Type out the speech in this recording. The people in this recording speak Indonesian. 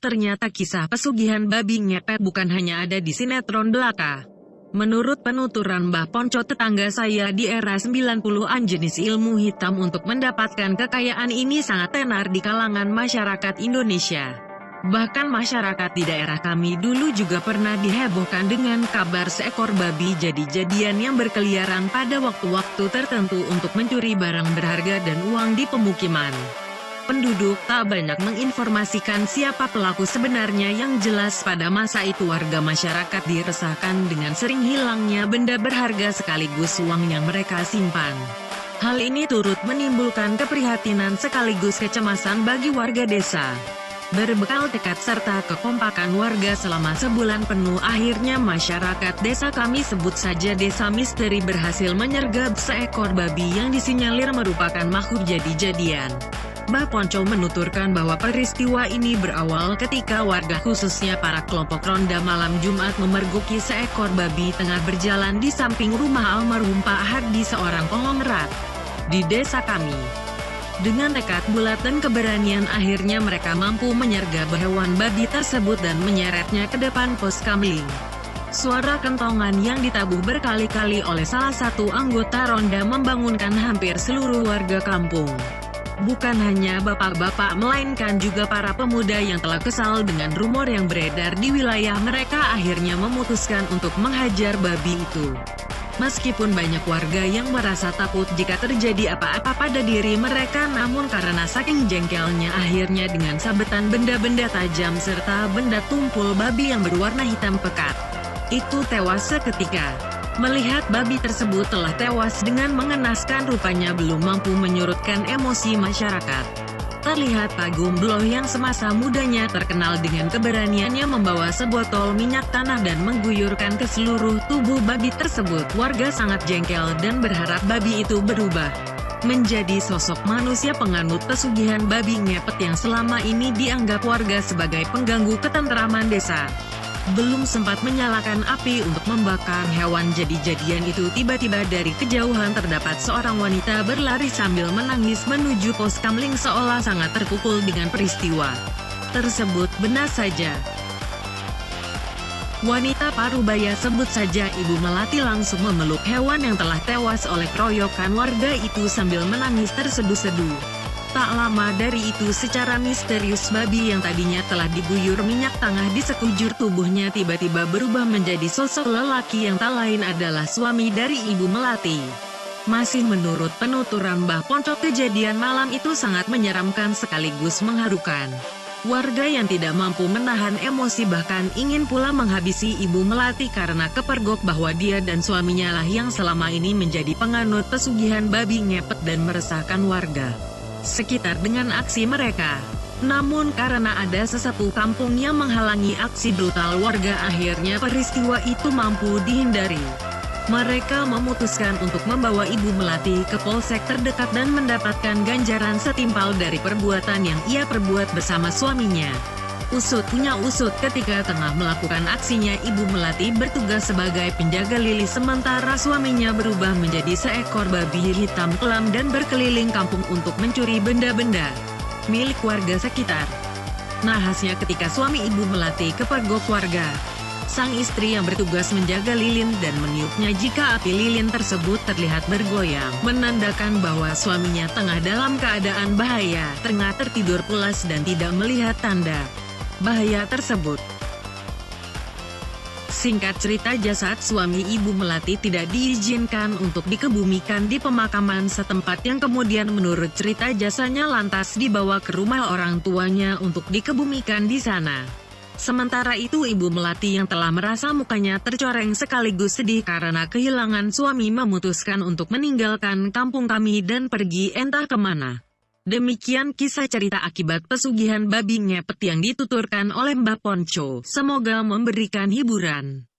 Ternyata kisah pesugihan babi ngepet bukan hanya ada di sinetron belaka. Menurut penuturan Mbah Ponco, tetangga saya di era 90-an, jenis ilmu hitam untuk mendapatkan kekayaan ini sangat tenar di kalangan masyarakat Indonesia. Bahkan masyarakat di daerah kami dulu juga pernah dihebohkan dengan kabar seekor babi jadi-jadian yang berkeliaran pada waktu-waktu tertentu untuk mencuri barang berharga dan uang di pemukiman. Penduduk tak banyak menginformasikan siapa pelaku sebenarnya. Yang jelas pada masa itu warga masyarakat diresahkan dengan sering hilangnya benda berharga sekaligus uang yang mereka simpan. Hal ini turut menimbulkan keprihatinan sekaligus kecemasan bagi warga desa. Berbekal tekad serta kekompakan warga selama sebulan penuh, akhirnya masyarakat desa kami, sebut saja Desa Misteri, berhasil menyergap seekor babi yang disinyalir merupakan makhluk jadi-jadian. Mbah Ponco menuturkan bahwa peristiwa ini berawal ketika warga, khususnya para kelompok ronda malam Jumat, memergoki seekor babi tengah berjalan di samping rumah almarhum Pak Hardi, seorang konglomerat di desa kami. Dengan tekad bulat dan keberanian, akhirnya mereka mampu menyergap hewan babi tersebut dan menyeretnya ke depan pos kamling. Suara kentongan yang ditabuh berkali-kali oleh salah satu anggota ronda membangunkan hampir seluruh warga kampung. Bukan hanya bapak-bapak, melainkan juga para pemuda yang telah kesal dengan rumor yang beredar di wilayah mereka, akhirnya memutuskan untuk menghajar babi itu. Meskipun banyak warga yang merasa takut jika terjadi apa-apa pada diri mereka, namun karena saking jengkelnya, akhirnya dengan sabetan benda-benda tajam serta benda tumpul babi yang berwarna hitam pekat itu tewas seketika. Melihat babi tersebut telah tewas dengan mengenaskan, rupanya belum mampu menyurutkan emosi masyarakat. Terlihat Pak Gombloh yang semasa mudanya terkenal dengan keberaniannya membawa sebotol minyak tanah dan mengguyurkan ke seluruh tubuh babi tersebut. Warga sangat jengkel dan berharap babi itu berubah menjadi sosok manusia penganut pesugihan babi ngepet yang selama ini dianggap warga sebagai pengganggu ketentraman desa. Belum sempat menyalakan api untuk membakar hewan jadi-jadian itu, tiba-tiba dari kejauhan terdapat seorang wanita berlari sambil menangis menuju pos kamling seolah sangat terpukul dengan peristiwa tersebut. Benar saja, wanita parubaya, sebut saja Ibu Melati, langsung memeluk hewan yang telah tewas oleh keroyokan warga itu sambil menangis terseduh-seduh. Tak lama dari itu, secara misterius babi yang tadinya telah diguyur minyak tanah di sekujur tubuhnya tiba-tiba berubah menjadi sosok lelaki yang tak lain adalah suami dari Ibu Melati. Masih menurut penuturan Mbah Ponco, kejadian malam itu sangat menyeramkan sekaligus mengharukan. Warga yang tidak mampu menahan emosi bahkan ingin pula menghabisi Ibu Melati karena kepergok bahwa dia dan suaminya lah yang selama ini menjadi penganut pesugihan babi ngepet dan meresahkan warga sekitar dengan aksi mereka. Namun karena ada sesepuh kampung yang menghalangi aksi brutal warga, akhirnya peristiwa itu mampu dihindari. Mereka memutuskan untuk membawa Ibu Melati ke polsek terdekat dan mendapatkan ganjaran setimpal dari perbuatan yang ia perbuat bersama suaminya. Usut punya usut, ketika tengah melakukan aksinya, Ibu Melati bertugas sebagai penjaga lili, sementara suaminya berubah menjadi seekor babi hitam kelam dan berkeliling kampung untuk mencuri benda-benda milik warga sekitar. Nahasnya ketika suami Ibu Melati kepergok warga, sang istri yang bertugas menjaga lilin dan meniupnya jika api lilin tersebut terlihat bergoyang, menandakan bahwa suaminya tengah dalam keadaan bahaya, tengah tertidur pulas dan tidak melihat tanda bahaya tersebut. Singkat cerita, jasad suami Ibu Melati tidak diizinkan untuk dikebumikan di pemakaman setempat yang kemudian menurut cerita jasanya lantas dibawa ke rumah orang tuanya untuk dikebumikan di sana. Sementara itu Ibu Melati yang telah merasa mukanya tercoreng sekaligus sedih karena kehilangan suami memutuskan untuk meninggalkan kampung kami dan pergi entah kemana. Demikian kisah cerita akibat pesugihan babi ngepet yang dituturkan oleh Mbah Ponco. Semoga memberikan hiburan.